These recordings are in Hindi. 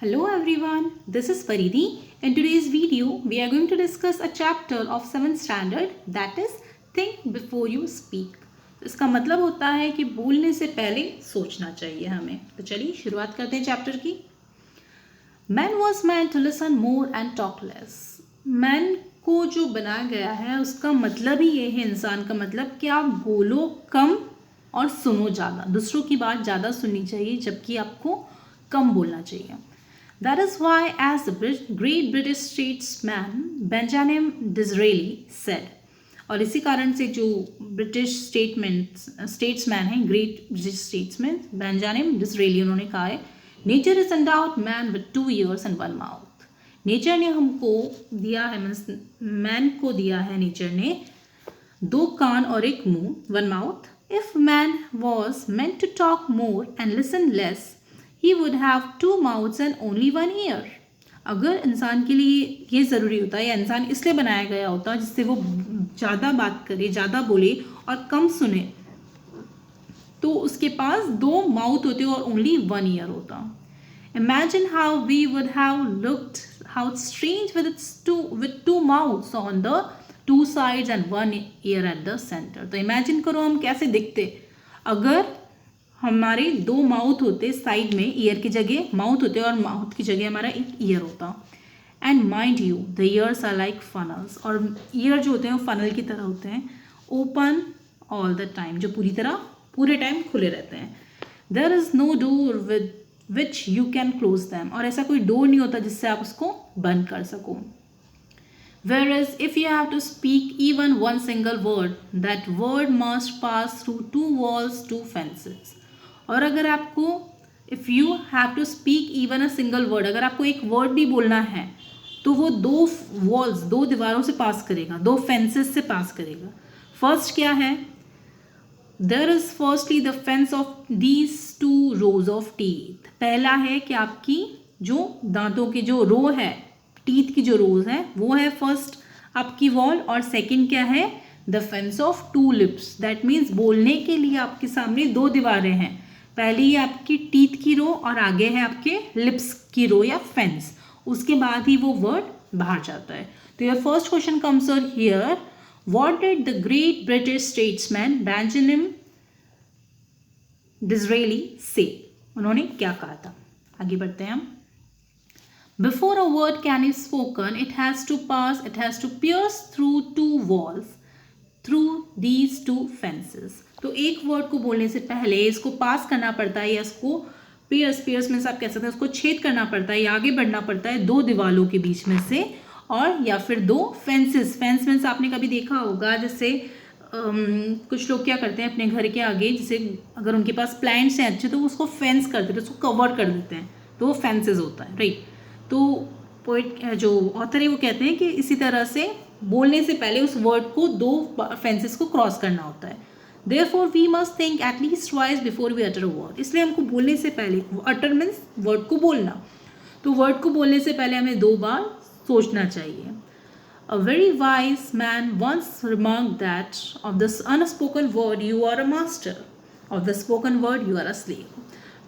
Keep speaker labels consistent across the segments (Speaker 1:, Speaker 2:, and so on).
Speaker 1: Hello everyone, this is Paridi. In today's video, we are going to discuss a chapter of 7th standard that is Think Before You Speak. तो इसका मतलब होता है कि बोलने से पहले सोचना चाहिए हमें। तो चलिए शुरुआत करते हैं चैप्टर की। Man was meant to listen more and talk less. Man को जो बनाया गया है उसका मतलब ही ये है, इंसान का मतलब कि आप बोलो कम और सुनो ज़्यादा। दूसरों की बात ज़्यादा सुननी चाहिए जबकि आपको कम बोलना चाहिए। That is why, as the great British statesman Benjamin Disraeli said, और इसी कारण से जो ब्रिटिश स्टेट्समैन है, great British statesman Benjamin Disraeli, उन्होंने कहा है, nature is endowed man with 2 ears and 1 mouth. Nature ने हमको दिया है, मीन्स मैन को दिया है नेचर ने 2 कान और 1 मुंह, 1 mouth. If man was meant to talk more and listen less, he would have 2 mouths and only 1 ear. अगर इंसान के लिए ये ज़रूरी होता है या इंसान इसलिए बनाया गया होता है जिससे वो ज़्यादा बात करे, ज़्यादा बोले और कम सुने, तो उसके पास 2 माउथ होते और ओनली 1 ईयर होता. Imagine how we would have looked, how strange with two mouths on the 2 sides and 1 ear at the center. तो इमेजिन करो हम कैसे दिखते अगर हमारे 2 माउथ होते साइड में, ईयर की जगह माउथ होते और माउथ की जगह हमारा 1 ईयर होता. And mind you the years are like funnels, और ईयर जो होते हैं वो फनल की तरह होते हैं, ओपन ऑल द टाइम, जो पूरे टाइम खुले रहते हैं. There is no door with which you can close them, और ऐसा कोई डोर नहीं होता जिससे आप उसको बंद कर सको. Whereas if you have to speak even one single word, that word must pass through 2 walls, 2 fences. और अगर आपको if you have to speak even a single word, अगर आपको एक वर्ड भी बोलना है तो वो 2 वॉल्स, 2 दीवारों से पास करेगा, 2 फेंसेस से पास करेगा. फर्स्ट क्या है? There is firstly the fence of these 2 rows of teeth. पहला है कि आपकी जो दांतों की जो रो है, टीथ की जो रोज है, वो है फर्स्ट आपकी वॉल. और सेकंड क्या है? The fence of 2 lips. That means बोलने के लिए आपके सामने 2 दीवारें हैं. पहली है आपकी टीथ की रो और आगे है आपके लिप्स की रो या फेंस. उसके बाद ही वो वर्ड बाहर जाता है. तो your first question comes here, what did the great British statesman Benjamin Disraeli से? उन्होंने क्या कहा था? आगे बढ़ते हैं हम. Before a word can be spoken, it has to pierce through 2 walls, through these 2 fences. तो एक वर्ड को बोलने से पहले इसको पास करना पड़ता है, या इसको पियर्स मीन्स आप कह सकते हैं उसको छेद करना पड़ता है या आगे बढ़ना पड़ता है 2 दीवारों के बीच में से, और या फिर 2 फेंसेस. फेंस मीन्स आपने कभी देखा होगा, जैसे कुछ लोग क्या करते हैं अपने घर के आगे, जैसे अगर उनके पास प्लांट्स हैं अच्छे तो उसको फेंस कर देते हैं, उसको कवर कर देते हैं, तो वो फेंसेस होता है, राइट. तो पोइट जो ऑथर है वो कहते हैं कि इसी तरह से बोलने से पहले उस वर्ड को 2 फेंसेस को क्रॉस करना होता है. Therefore we must think at least twice before we utter a word. इसलिए हमको बोलने से पहले, utter means वर्ड को बोलना, तो वर्ड को बोलने से पहले हमें 2 बार सोचना चाहिए. A very wise man once remarked that of this unspoken word you are a master, of the spoken word you are a slave.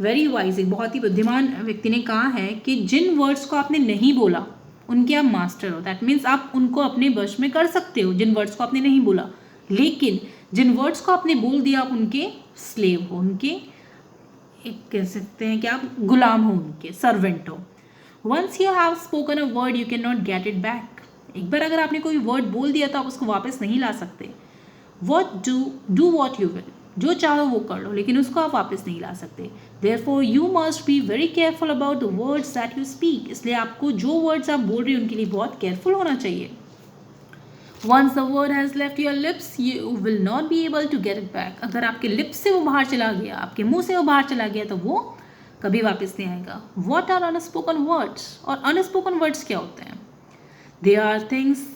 Speaker 1: Very wise, एक बहुत ही बुद्धिमान व्यक्ति ने कहा है कि जिन वर्ड्स को आपने नहीं बोला उनके आप मास्टर हो. दैट मीन्स आप उनको अपने वश में कर सकते हो जिन वर्ड्स को आपने नहीं बोला, लेकिन जिन वर्ड्स को आपने बोल दिया आप उनके स्लेव हो, उनके एक कह सकते हैं कि आप गुलाम हो, उनके सर्वेंट हो. Once you have spoken a word you can not get it back. एक बार अगर आपने कोई वर्ड बोल दिया तो आप उसको वापस नहीं ला सकते. डू वॉट यू विल, जो चाहो वो कर लो, लेकिन उसको आप वापस नहीं ला सकते. Therefore you must be very careful about the words that you speak. इसलिए आपको जो वर्ड्स आप बोल रहे हो उनके लिए बहुत केयरफुल होना चाहिए. Once the word has left your lips, you will not be able to get it back. अगर आपके लिप्स से वो बाहर चला गया, आपके मुंह से वो बाहर चला गया, तो वो कभी वापस नहीं आएगा. What are unspoken words? और unspoken words क्या होते हैं? They are things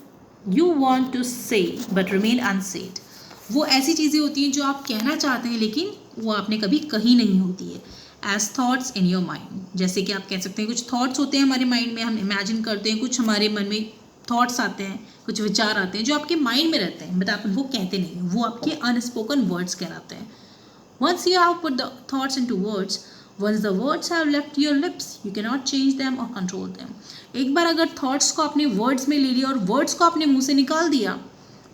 Speaker 1: you want to say but remain unsaid. वो ऐसी चीज़ें होती हैं जो आप कहना चाहते हैं लेकिन वो आपने कभी कही नहीं होती है. As thoughts in your mind, जैसे कि आप कह सकते हैं कुछ थॉट्स होते हैं हमारे माइंड में, हम इमेजिन करते हैं, कुछ हमारे मन में थॉट्स आते हैं, कुछ विचार आते हैं जो आपके माइंड में रहते हैं बट आप उनको कहते नहीं, वो आपके अनस्पोकन वर्ड्स कहलाते हैं. Once you have put the thoughts into words, Once the words have left your lips, you cannot change them or control them. एक बार अगर थॉट्स को अपने वर्ड्स में ले लिया और वर्ड्स को अपने मुंह से निकाल दिया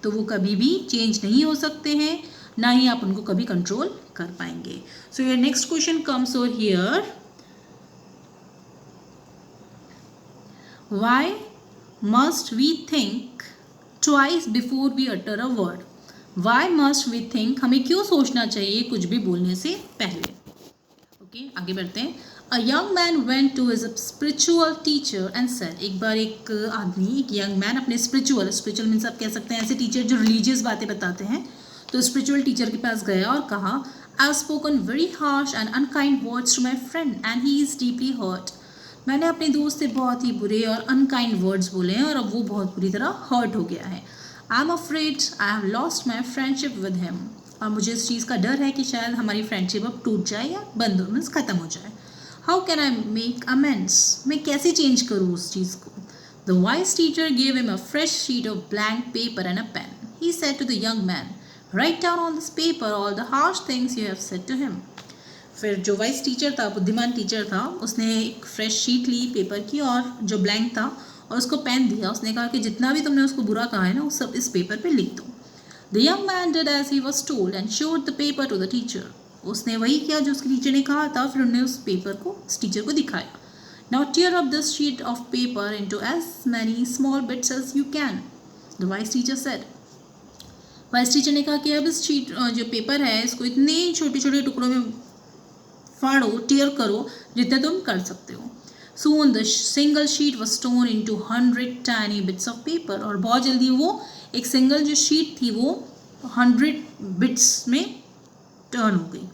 Speaker 1: तो वो कभी भी चेंज नहीं हो सकते हैं, ना ही आप उनको कभी कंट्रोल कर पाएंगे. So your next question comes over here. Why must we think twice before we utter a word? Why must we think? हमें क्यों सोचना चाहिए कुछ भी बोलने से पहले? ओके, आगे बढ़ते हैं. A young man went to his spiritual teacher and said. एक बार एक आदमी, एक यंग मैन अपने स्पिरिचुअल मीन्स आप कह सकते हैं ऐसे टीचर जो रिलीजियस बातें बताते हैं, तो स्पिरिचुअल टीचर के पास गया और कहा, I have spoken very harsh and unkind words to my friend and he is deeply hurt. मैंने अपने दोस्त से बहुत ही बुरे और अनकाइंड वर्ड्स बोले हैं और अब वो बहुत बुरी तरह हर्ट हो गया है. I am afraid I have lost my friendship with him. और मुझे इस चीज़ का डर है कि शायद हमारी फ्रेंडशिप अब टूट जाए या बंद हो, मीन्स ख़त्म हो जाए. How can I make amends? मैं कैसे चेंज करूँ उस चीज़ को? The wise teacher gave him a fresh sheet of blank paper and a pen. He said to the young man, write down on this paper all the harsh things you have said to him. फिर जो वाइस टीचर था, बुद्धिमान टीचर था, उसने एक फ्रेश शीट ली पेपर की और जो ब्लैंक था और उसको पेन दिया. उसने कहा कि जितना भी तुमने उसको बुरा कहा है ना, वो सब इस पेपर पे लिख दो. The young man did as he was told and showed the paper to the teacher. उसने वही किया जो उसके टीचर ने कहा था, फिर उन्होंने उस पेपर को उस टीचर को दिखाया. Now tear up this sheet of paper into as many small bits as you can, the wise teacher said. Wise teacher ने कहा कि अब इस शीट जो पेपर है इसको इतने छोटे छोटे टुकड़ों में फाड़ो, टीयर करो जितने तुम कर सकते हो. Soon the single sheet was torn into 100 tiny bits of paper. और बहुत जल्दी वो एक सिंगल जो शीट थी वो 100 बिट्स में टर्न हो गई.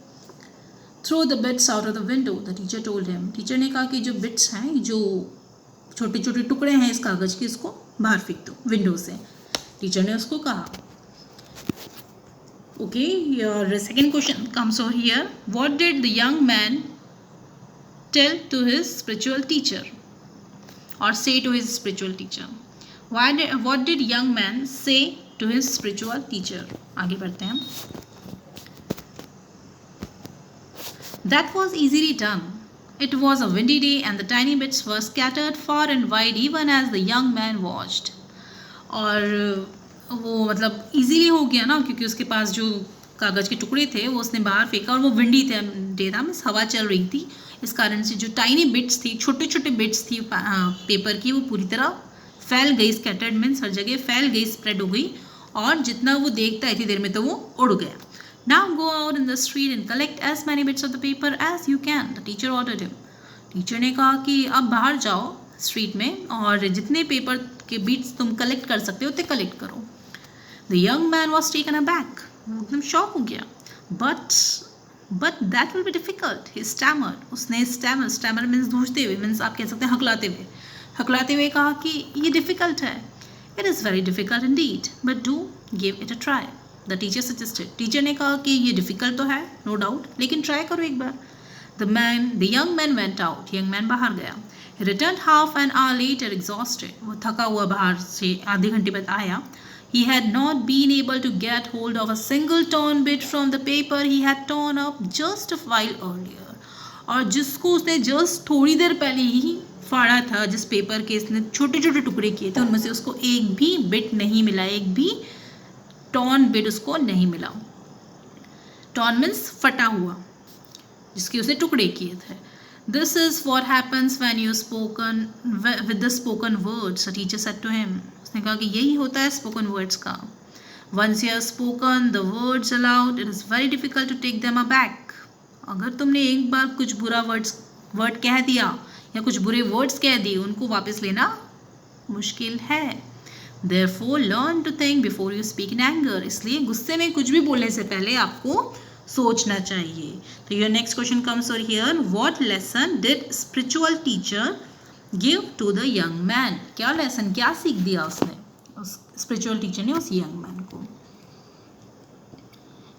Speaker 1: Throw the bits out of the window, the teacher told him. Teacher ने कहा कि जो बिट्स हैं, जो छोटे छोटे टुकड़े हैं इस कागज़ के, इसको बाहर फेंक दो विंडो से. टीचर ने उसको कहा. Okay, your second question comes over here. What did the young man tell to his spiritual teacher or say to his spiritual teacher? What did young man say to his spiritual teacher? आगे बढ़ते हैं. That was easily done. It was a windy day and the tiny bits were scattered far and wide even as the young man watched. और वो मतलब इजीली हो गया ना, क्योंकि उसके पास जो कागज़ के टुकड़े थे वो उसने बाहर फेंका और वो विंडी डे था, मीन्स हवा चल रही थी. इस कारण से जो टाइनी बिट्स थी, छोटे छोटे बिट्स थी पेपर की, वो पूरी तरह फैल गई. स्कैटर्ड मीन्स हर जगह फैल गई, स्प्रेड हो गई, और जितना वो देखता है इतनी देर में तो वो उड़ गया. Now go out in the street and collect as many bits of the paper as you can, the teacher ordered him. Teacher ने कहा कि अब बाहर जाओ स्ट्रीट में और जितने पेपर के बिट्स तुम कलेक्ट कर सकते हो उतने कलेक्ट करो. The young man was taken aback. एकदम शॉक हो गया. But that will be difficult. He stammered. उसने stammer means धूजते हुए, means आप कह सकते हैं हकलाते हुए कहा कि ये difficult है. It is very difficult indeed. But do give it a try. The teacher suggested. Teacher ने कहा कि ये difficult तो है, no doubt, लेकिन try करो एक बार. The young man went out. Young man बाहर गया. He returned half an hour later exhausted. वो थका हुआ बाहर से आधे घंटे बाद आया. He had not been able to get hold of a single torn bit from the paper he had torn up just a while earlier. और जिसको उसने जस्ट थोड़ी देर पहले ही फाड़ा था, जिस पेपर के इसने छोटे छोटे टुकड़े किए थे, उनमें से उसको एक भी बिट नहीं मिला, एक भी टॉर्न बिट उसको नहीं मिला. टॉर्न मीन्स फटा हुआ, जिसके उसने टुकड़े किए थे. This is what happens when you spoken with the spoken words, a teacher said to him. उसने कहा कि यही होता है स्पोकन वर्ड्स का. Once you have spoken the words aloud, it is very difficult to take them back. अगर तुमने एक बार कुछ बुरा वर्ड कह दिया या कुछ बुरे वर्ड्स कह दिए, उनको वापस लेना मुश्किल है. Therefore, learn to think before you speak in anger. इसलिए गुस्से में कुछ भी बोलने से पहले आपको सोचना चाहिए. तो your next question comes over here. What lesson did spiritual teacher give to the young man? क्या lesson, क्या सीख दिया उसने, उस spiritual teacher ने उस young man को.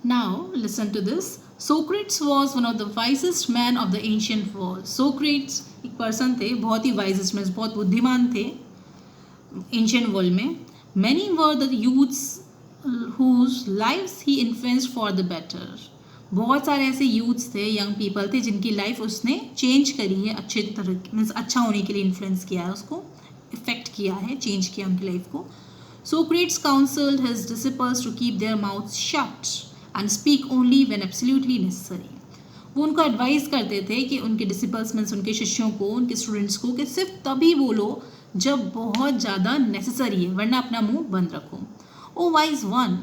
Speaker 1: Now listen to this. Socrates was one of the wisest men of the ancient world. Socrates एक person थे, बहुत ही wisest means बहुत बुद्धिमान थे ancient world में. Many were the youths whose lives he influenced for the better. बहुत सारे ऐसे यूथ्स थे, यंग पीपल थे जिनकी लाइफ उसने चेंज करी है, अच्छे तरह मीन्स अच्छा होने के लिए इन्फ्लुएंस किया है, उसको इफेक्ट किया है, चेंज किया उनकी लाइफ को. Socrates counseled his disciples to keep their mouths shut and speak only when absolutely necessary. वो उनको एडवाइस करते थे कि उनके डिसिपल्स मीन्स उनके शिष्यों को, उनके स्टूडेंट्स को, कि सिर्फ तभी बोलो जब बहुत ज़्यादा नेसेसरी है, वरना अपना मुंह बंद रखो. O wise one,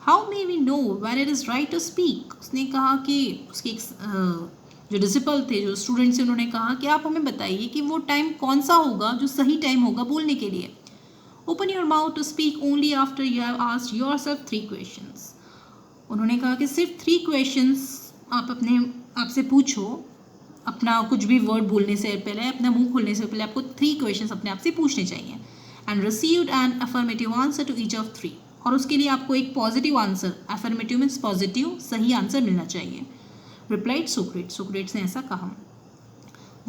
Speaker 1: how may we know when it is right to speak. उसने कहा कि उसके जो डिसिपल थे, जो स्टूडेंट्स थे, उन्होंने कहा कि आप हमें बताइए कि वो टाइम कौन सा होगा जो सही टाइम होगा बोलने के लिए. Open your mouth to speak only after you have asked yourself 3 questions. उन्होंने कहा कि सिर्फ 3 questions आप अपने आपसे पूछो, अपना कुछ भी वर्ड बोलने से पहले, अपना मुंह खोलने से पहले आपको 3 questions अपने आप से पूछने चाहिए. And received an affirmative answer to each of 3. और उसके लिए आपको एक positive answer, affirmative means positive, सही आंसर मिलना चाहिए. Replied Socrates. Socrates ने ऐसा कहा.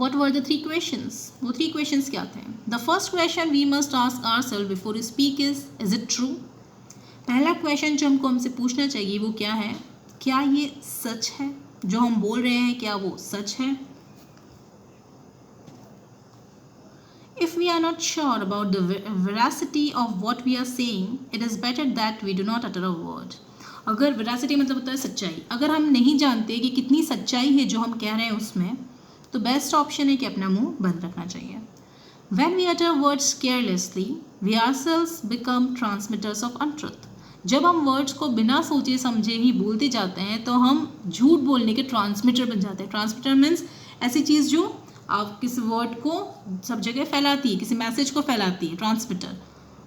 Speaker 1: What were the 3 questions? वो 3 questions क्या थे? The first question we must ask ourselves before we speak is it true? पहला क्वेश्चन जो हमसे पूछना चाहिए वो क्या है? क्या ये सच है? जो हम बोल रहे हैं क्या वो सच है? If we are not sure about the veracity of what we are saying, it is better that we do not utter a word. अगर veracity मतलब होता है सच्चाई, अगर हम नहीं जानते कि कितनी सच्चाई है जो हम कह रहे हैं उसमें, तो बेस्ट ऑप्शन है कि अपना मुंह बंद रखना चाहिए. When we utter words carelessly, we ourselves become transmitters of untruth. जब हम वर्ड्स को बिना सोचे समझे ही बोलते जाते हैं तो हम झूठ बोलने के ट्रांसमीटर बन जाते हैं. ट्रांसमीटर मीन्स ऐसी चीज़ जो आप किसी वर्ड को सब जगह फैलाती है, किसी मैसेज को फैलाती है. ट्रांसमीटर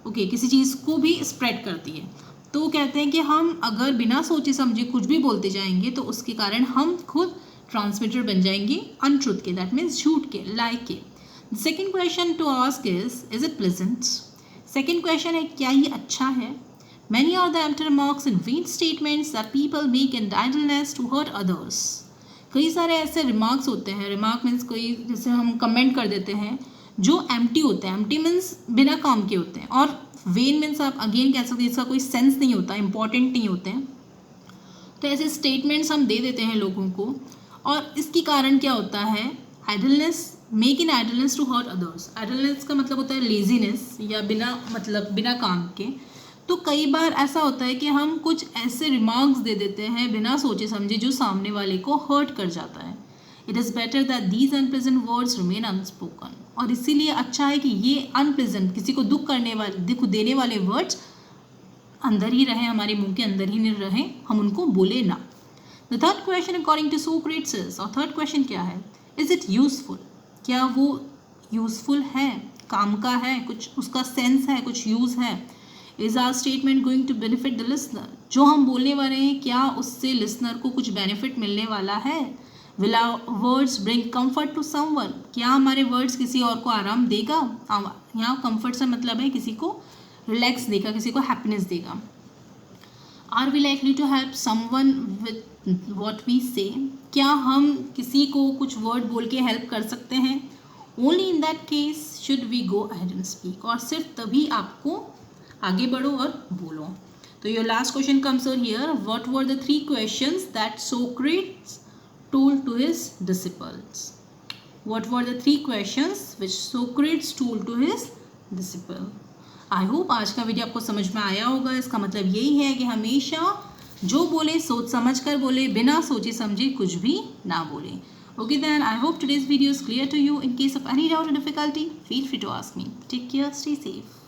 Speaker 1: ओके, किसी चीज़ को भी स्प्रेड करती है. तो कहते हैं कि हम अगर बिना सोचे समझे कुछ भी बोलते जाएंगे तो उसके कारण हम खुद ट्रांसमीटर बन जाएंगे अनट्रुथ के, दैट मीन्स झूठ के, लाई के. The second question to ask is it pleasant. Second question है क्या ये अच्छा है. Many are the empty remarks and vain statements that people make in idleness to hurt others. कई सारे ऐसे रिमार्क्स होते हैं, रिमार्क मीन्स कोई जैसे हम कमेंट कर देते हैं जो एम्प्टी होते हैं. एम्प्टी मीन्स बिना काम के होते हैं, और वेन मीन्स आप अगेन कह सकते हैं इसका कोई सेंस नहीं होता, इंपॉर्टेंट नहीं होते हैं. तो ऐसे स्टेटमेंट्स हम दे देते हैं लोगों को, और इसके कारण क्या होता है, idleness, make in idleness to hurt others. Idleness का मतलब होता है लेजीनेस या बिना काम के. तो कई बार ऐसा होता है कि हम कुछ ऐसे रिमार्क्स दे देते हैं बिना सोचे समझे जो सामने वाले को हर्ट कर जाता है. It is better that these unpleasant words remain unspoken. और इसीलिए अच्छा है कि ये अनप्लेजेंट, किसी को दुख देने वाले वर्ड्स अंदर ही रहें, हमारे मुंह के अंदर ही नहीं रहें, हम उनको बोले ना. The third question according to Socrates is, और थर्ड क्वेश्चन क्या है, इज इट यूजफुल. क्या वो यूजफुल है, काम का है, कुछ उसका सेंस है, कुछ यूज़ है. Is our statement going to benefit the listener. जो हम बोलने वाले हैं क्या उससे लिसनर को कुछ बेनिफिट मिलने वाला है. Will our words bring comfort to someone. क्या हमारे वर्ड्स किसी और को आराम देगा. यहाँ कम्फर्ट से मतलब है किसी को रिलैक्स देगा, किसी को हैप्पीनेस देगा. Are we likely to help someone with what we say. क्या हम किसी को कुछ वर्ड बोल के हेल्प कर सकते हैं. Only in that case should we go ahead and speak. और सिर्फ तभी आपको आगे बढ़ो और बोलो. तो your last question comes over here. What were the 3 questions that Socrates told to his disciples. What were the 3 questions which Socrates told to his disciple? I hope आज का वीडियो आपको समझ में आया होगा. इसका मतलब यही है कि हमेशा जो बोले सोच समझ कर बोले, बिना सोचे समझे कुछ भी ना बोले. Okay then, I hope today's video is clear to you. In case of any doubt or difficulty, feel free to ask me. Take care, stay safe.